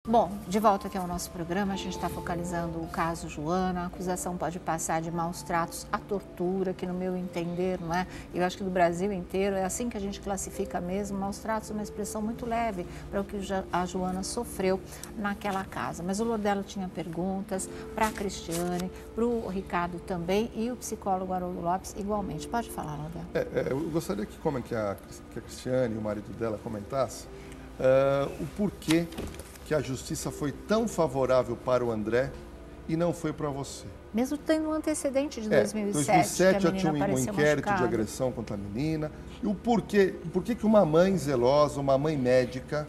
Bom, de volta aqui ao nosso programa, a gente está focalizando o caso Joana. A acusação pode passar de maus tratos à tortura, que no meu entender, não é? Eu acho que do Brasil inteiro é assim que a gente classifica mesmo. Maus tratos é uma expressão muito leve para o que a Joana sofreu naquela casa. Mas o Lordelo tinha perguntas para a Cristiane, para o Ricardo também e o psicólogo Haroldo Lopes igualmente. Pode falar, Lordelo. Eu gostaria que a Cristiane e o marido dela comentassem o porquê que a justiça foi tão favorável para o André e não foi para você. Mesmo tendo um antecedente de 2007, 2007 já tinha um inquérito de agressão contra a menina. E o porquê que uma mãe zelosa, uma mãe médica,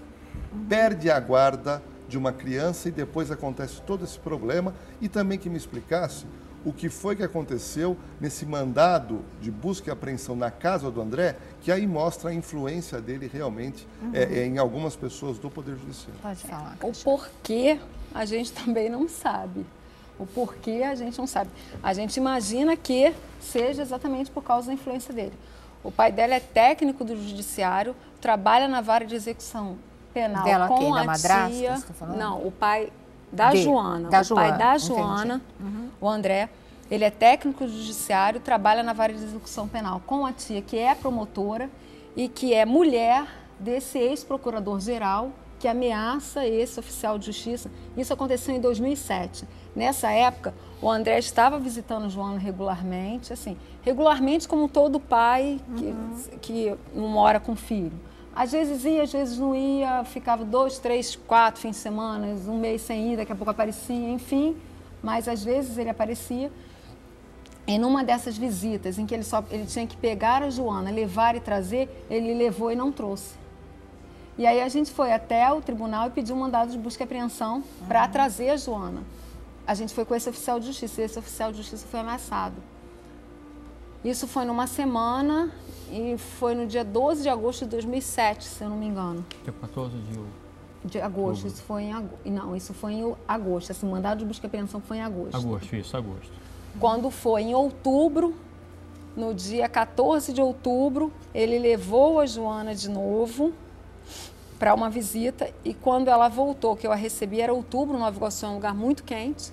perde a guarda de uma criança e depois acontece todo esse problema. E também que me explicasse o que foi que aconteceu nesse mandado de busca e apreensão na casa do André, que aí mostra a influência dele realmente em algumas pessoas do Poder Judiciário. Pode falar. O porquê a gente também não sabe. O porquê a gente não sabe. A gente imagina que seja exatamente por causa da influência dele. O pai dela é técnico do judiciário, trabalha na vara de execução penal dela com aqui, a da madrasta, tia. você tá falando? Não, o pai da Joana. O pai da Joana, o André, ele é técnico judiciário, trabalha na vara de execução penal com a tia, que é promotora e que é mulher desse ex-procurador-geral que ameaça esse oficial de justiça. Isso aconteceu em 2007. Nessa época, o André estava visitando a Joana regularmente, assim, regularmente como todo pai que não mora com filho. Às vezes ia, às vezes não ia, ficava 2, 3, 4 fins de semana, um mês sem ir, daqui a pouco aparecia, enfim. Mas às vezes ele aparecia. E numa dessas visitas, em que ele tinha que pegar a Joana, levar e trazer, ele levou e não trouxe. E aí a gente foi até o tribunal e pediu um mandado de busca e apreensão para trazer a Joana. A gente foi com esse oficial de justiça e esse oficial de justiça foi ameaçado. Isso foi numa semana e foi no dia 12 de agosto de 2007, se eu não me engano. Dia 14 de agosto, isso foi em agosto. Não, isso foi em agosto. Assim, o mandado de busca e apreensão foi em agosto. Agosto. Quando foi em outubro, no dia 14 de outubro, ele levou a Joana de novo para uma visita e quando ela voltou, que eu a recebi, era outubro, Nova Iguaçu é um lugar muito quente,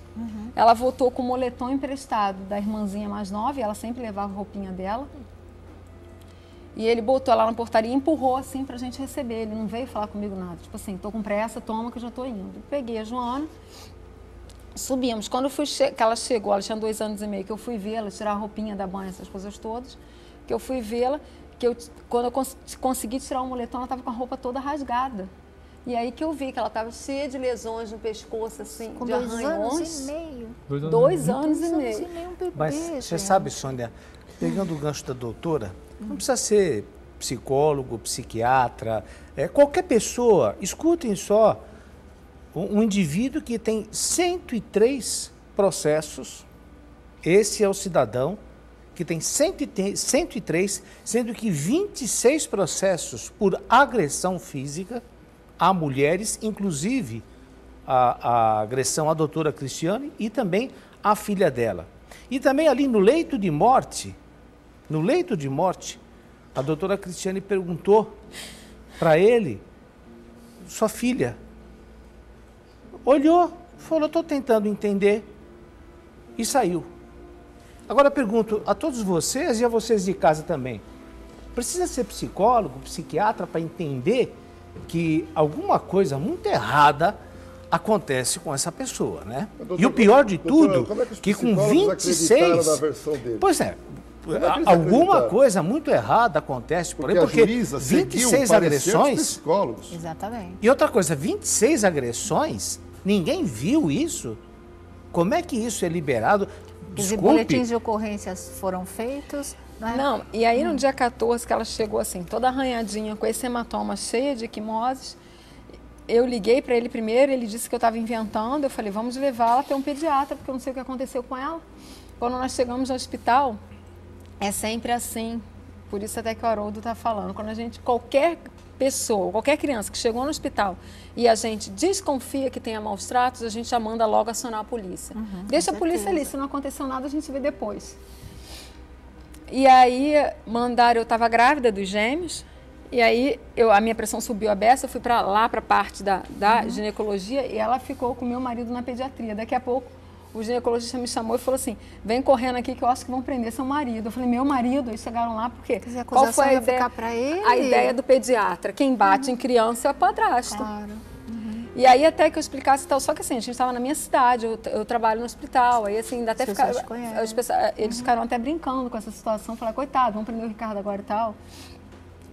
ela voltou com o moletom emprestado da irmãzinha mais nova, e ela sempre levava a roupinha dela. E ele botou ela na portaria e empurrou assim pra gente receber. Ele não veio falar comigo nada. Tipo assim, tô com pressa, toma que eu já tô indo. Eu peguei a Joana, subimos. Quando eu fui que ela chegou, ela tinha 2 anos e meio, que eu fui vê-la, tirar a roupinha da banha, essas coisas todas, que eu fui vê-la, quando eu consegui tirar o moletom, ela tava com a roupa toda rasgada. E aí que eu vi que ela tava cheia de lesões no pescoço, assim, com de 2 arranhões. anos e meio. 2 anos e meio. Um bebê, Mas você sabe, Sônia, pegando o gancho da doutora, não precisa ser psicólogo, psiquiatra, qualquer pessoa. Escutem só, um indivíduo que tem 103 processos, esse é o cidadão que tem 103, sendo que 26 processos por agressão física a mulheres, inclusive a agressão à doutora Cristiane e também à filha dela. E também ali no leito de morte, a doutora Cristiane perguntou para ele, sua filha, olhou, falou, estou tentando entender e saiu. Agora eu pergunto a todos vocês e a vocês de casa também, precisa ser psicólogo, psiquiatra para entender que alguma coisa muito errada acontece com essa pessoa, né? Doutor, e o pior de tudo, como é que os que com psicólogos 26... na versão dele? Pois é, Como é que eles alguma acreditaram? coisa muito errada acontece por aí, a porque juíza seguiu 26 o parecer dos agressões... psicólogos. Exatamente. E outra coisa, 26 agressões, ninguém viu isso? Como é que isso é liberado? Os Desculpe. boletins de ocorrências foram feitos, né? Não, e aí no dia 14 que ela chegou assim, toda arranhadinha, com esse hematoma cheia de equimoses, eu liguei para ele primeiro, ele disse que eu estava inventando, eu falei, vamos levá-la até um pediatra, porque eu não sei o que aconteceu com ela. Quando nós chegamos no hospital, é sempre assim, por isso até que o Haroldo está falando, quando a gente, qualquer pessoa, qualquer criança que chegou no hospital e a gente desconfia que tenha maus tratos, a gente já manda logo acionar a polícia. Deixa a polícia ali, se não aconteceu nada, a gente vê depois. E aí mandaram, eu estava grávida dos gêmeos, E aí, a minha pressão subiu a beça, eu fui lá para a parte da ginecologia e ela ficou com meu marido na pediatria. Daqui a pouco, o ginecologista me chamou e falou assim, vem correndo aqui que eu acho que vão prender seu marido. Eu falei, meu marido? Eles chegaram lá porque... Qual foi a ideia? Pra ele? A ideia do pediatra. Quem bate em criança é o padrasto. Claro. E aí até que eu explicasse e tal, só que assim, a gente estava na minha cidade, eu trabalho no hospital, aí assim, ainda até eles ficaram até brincando com essa situação, falaram, coitado, vamos prender o Ricardo agora e tal.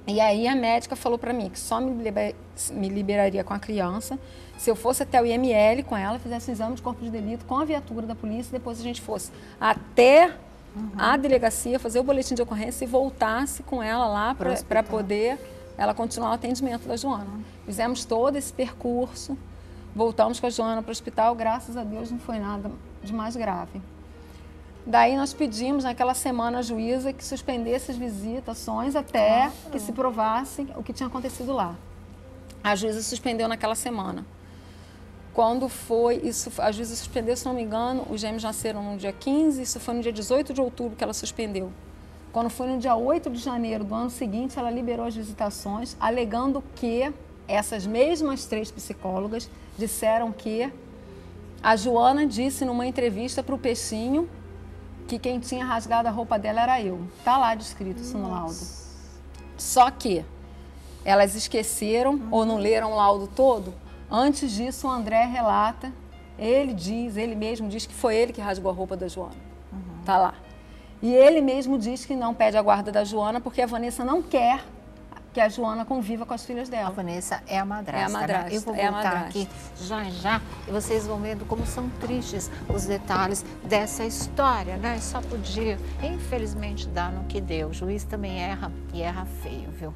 E aí a médica falou para mim que só me liberaria com a criança se eu fosse até o IML com ela, fizesse um exame de corpo de delito com a viatura da polícia, depois a gente fosse até a delegacia, fazer o boletim de ocorrência e voltasse com ela lá para poder ela continuar o atendimento da Joana. Fizemos todo esse percurso, voltamos com a Joana para o hospital, graças a Deus não foi nada de mais grave. Daí nós pedimos naquela semana a juíza que suspendesse as visitações até que se provasse o que tinha acontecido lá. A juíza suspendeu naquela semana. Quando foi isso, a juíza suspendeu, se não me engano, os gêmeos nasceram no dia 15, isso foi no dia 18 de outubro que ela suspendeu. Quando foi no dia 8 de janeiro do ano seguinte, ela liberou as visitações, alegando que essas mesmas 3 psicólogas disseram que a Joana disse numa entrevista para o Peixinho que quem tinha rasgado a roupa dela era eu. Está lá descrito isso no laudo. Só que elas esqueceram ou não leram o laudo todo. Antes disso, o André relata, ele mesmo diz que foi ele que rasgou a roupa da Joana. Está lá. E ele mesmo diz que não pede a guarda da Joana porque a Vanessa não quer que a Joana conviva com as filhas dela. A Vanessa é a madrasta. É a madrasta. Né? Eu vou voltar aqui já e vocês vão vendo como são tristes os detalhes dessa história, né? Só podia, infelizmente, dar no que deu. O juiz também erra e erra feio, viu?